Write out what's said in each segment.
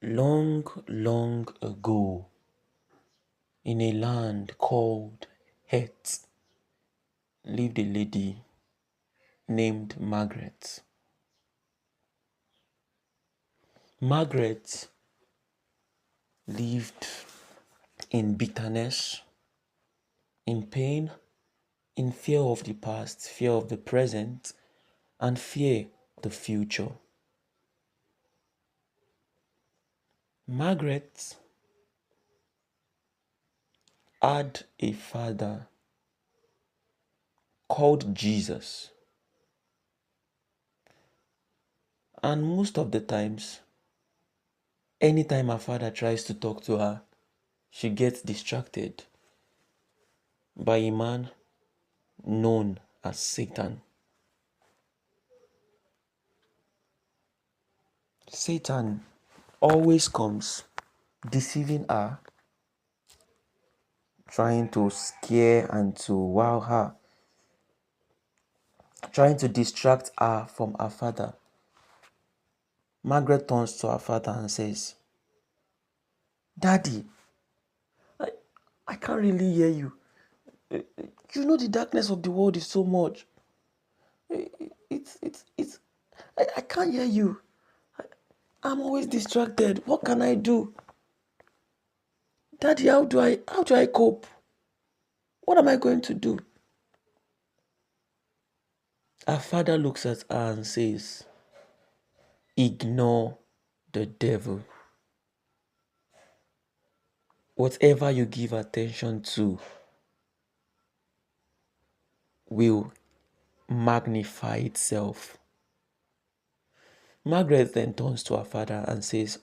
Long, long ago, in a land called Het, lived a lady named Margaret. Margaret lived in bitterness, in pain, in fear of the past, fear of the present, and fear of the future. Margaret had a father called Jesus, and most of the times, anytime her father tries to talk to her, she gets distracted by a man known as Satan. Satan always comes deceiving her, trying to scare and to wow her, trying to distract her from her father. Margaret turns to her father and says, Daddy, I, I can't really hear you. You know the darkness of the world is so much. It's I can't hear you. I'm always distracted. What can I do? Daddy, how do I cope? What am I going to do? Her father looks at her and says, Ignore the devil. Whatever you give attention to will magnify itself. Margaret then turns to her father and says,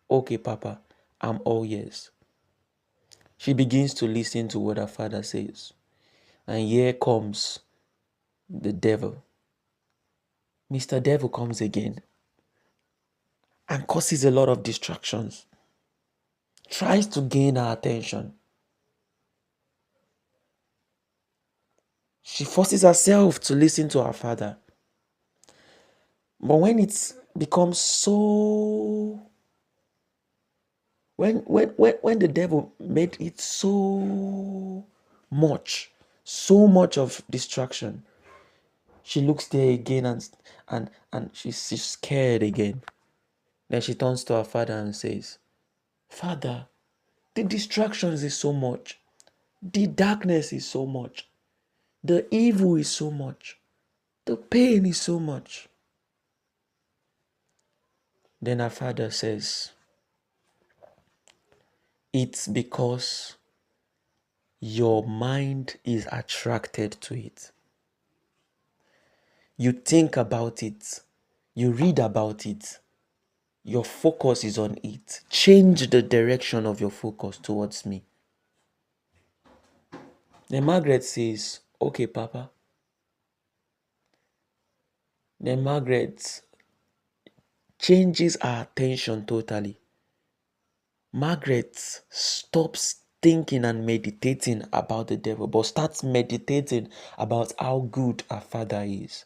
Okay, Papa, I'm all ears. She begins to listen to what her father says. And here comes the devil. Mr. Devil comes again and causes a lot of distractions. Tries to gain her attention. She forces herself to listen to her father. But when it becomes so when the devil made it so much of distraction, she looks there again and she's scared again. Then she turns to her father and says, Father, the distractions is so much. The darkness is so much. The evil is so much. The pain is so much. Then her father says, It's because your mind is attracted to it. You think about it. You read about it. Your focus is on it. Change the direction of your focus towards me. Then Margaret says, Okay, Papa. Then Margaret changes her attention totally. Margaret stops thinking and meditating about the devil, but starts meditating about how good her father is.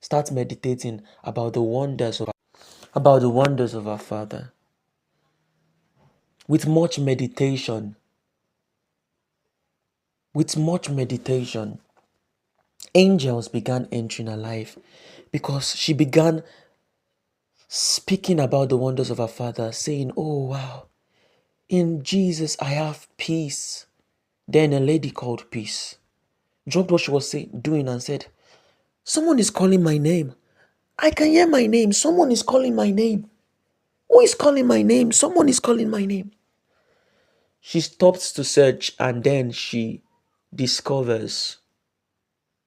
Starts meditating about the wonders of her father. With much meditation, angels began entering her life because she began speaking about the wonders of her father, saying, Oh, wow, in Jesus I have peace. Then a lady called Peace dropped what she was doing and said, Someone is calling my name. I can hear my name. Someone is calling my name. Who is calling my name? Someone is calling my name. She stops to search and then she discovers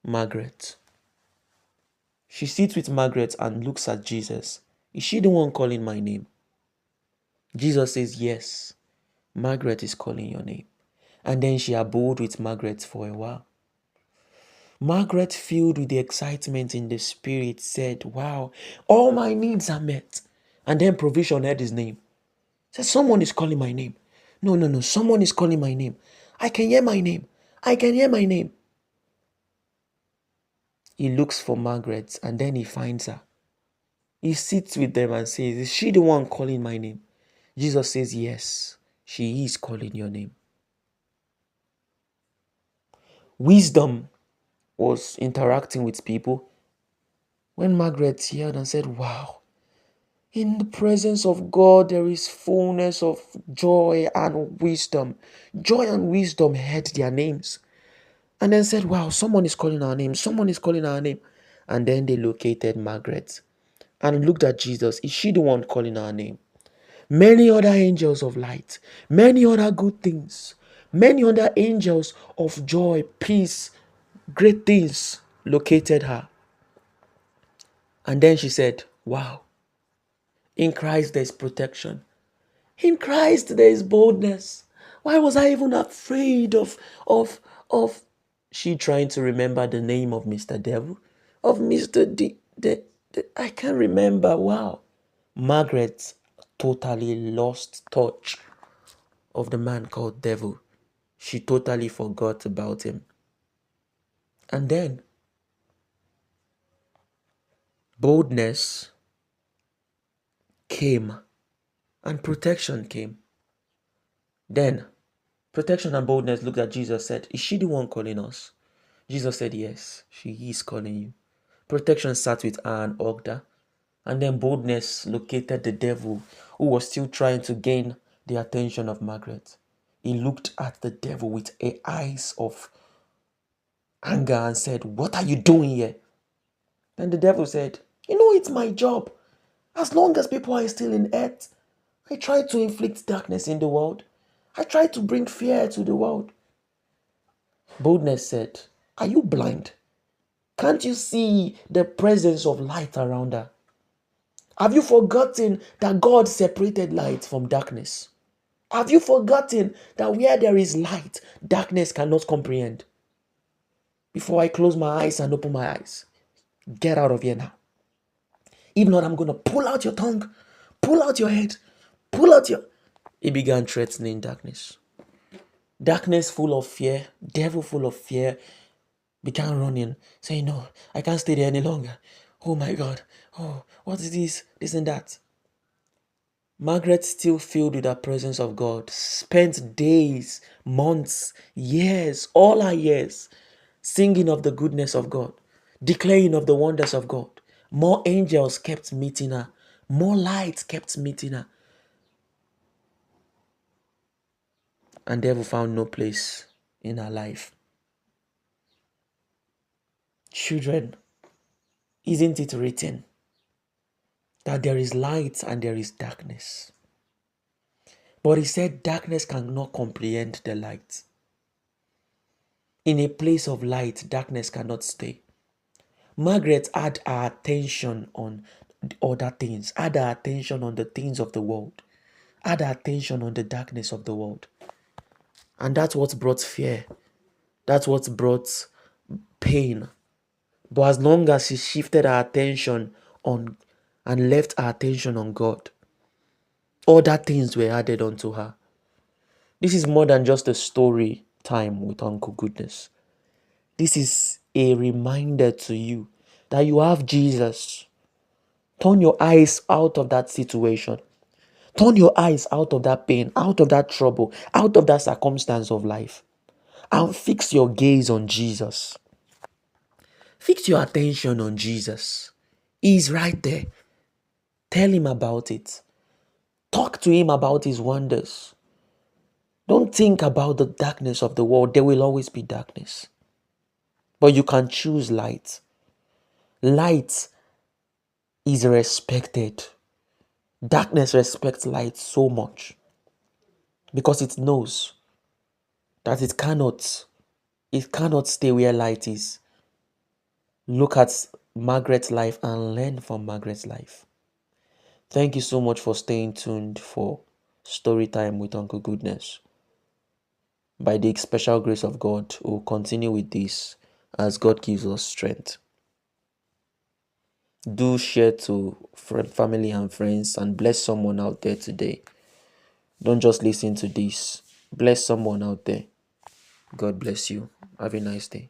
Margaret. She sits with Margaret and looks at Jesus. Is she the one calling my name? Jesus says, Yes, Margaret is calling your name. And then she abode with Margaret for a while. Margaret, filled with the excitement in the spirit, said, Wow, all my needs are met. And then Provision heard his name. Said, Someone is calling my name. No, someone is calling my name. I can hear my name. I can hear my name. He looks for Margaret and then he finds her. He sits with them and says, Is she the one calling my name? Jesus says, yes, she is calling your name. Wisdom was interacting with people when Margaret heard and said, wow, in the presence of God, there is fullness of joy and wisdom. Joy and wisdom heard their names. And then said, wow, someone is calling our name. Someone is calling our name. And then they located Margaret and looked at Jesus. Is she the one calling our name? Many other angels of light, many other good things, many other angels of joy, peace, great things located her. And then she said, wow, in Christ there's protection. In Christ there is boldness. Why was I even afraid of she trying to remember the name of Mr. Devil? Of Mr. I can't remember. Wow. Margaret totally lost touch of the man called Devil. She totally forgot about him. And then boldness came and protection came. Then protection and boldness looked at Jesus, said, is she the one calling us? Jesus said, yes, she is calling you. Protection sat with her and hugged her. And then boldness located the devil who was still trying to gain the attention of Margaret. He looked at the devil with eyes of anger and said, what are you doing here? Then the devil said, it's my job. As long as people are still in earth, I try to inflict darkness in the world. I try to bring fear to the world. Boldness said, are you blind? Can't you see the presence of light around her? Have you forgotten that God separated light from darkness? Have you forgotten that where there is light, darkness cannot comprehend? Before I close my eyes and open my eyes, get out of here now. If not, I'm going to pull out your tongue, pull out your head, pull out your... He began threatening darkness. Darkness full of fear, devil full of fear, began running, saying, no, I can't stay there any longer. Oh my God. Oh, what is this? This and that. Margaret, still filled with the presence of God, spent days, months, years, all her years, singing of the goodness of God, declaring of the wonders of God. More angels kept meeting her. More light kept meeting her. And devil found no place in her life. Children, isn't it written that there is light and there is darkness? But he said darkness cannot comprehend the light. In a place of light, darkness cannot stay. Margaret had her attention on other things, had her attention on the things of the world, had her attention on the darkness of the world. And that's what brought fear. That's what brought pain. But as long as she shifted her attention on and left her attention on God, other things were added onto her. This is more than just a story time with Uncle Goodness. This is a reminder to you that you have Jesus. Turn your eyes out of that situation. Turn your eyes out of that pain, out of that trouble, out of that circumstance of life. And fix your gaze on Jesus. Fix your attention on Jesus. He's right there. Tell him about it. Talk to him about his wonders. Don't think about the darkness of the world. There will always be darkness. But you can choose light. Light is respected. Darkness respects light so much because it knows that it cannot stay where light is. Look at Margaret's life and learn from Margaret's life. Thank you so much for staying tuned for Story Time with Uncle Goodness. By the special grace of God, we'll continue with this as God gives us strength. Do share to family and friends and bless someone out there today. Don't just listen to this. Bless someone out there. God bless you. Have a nice day.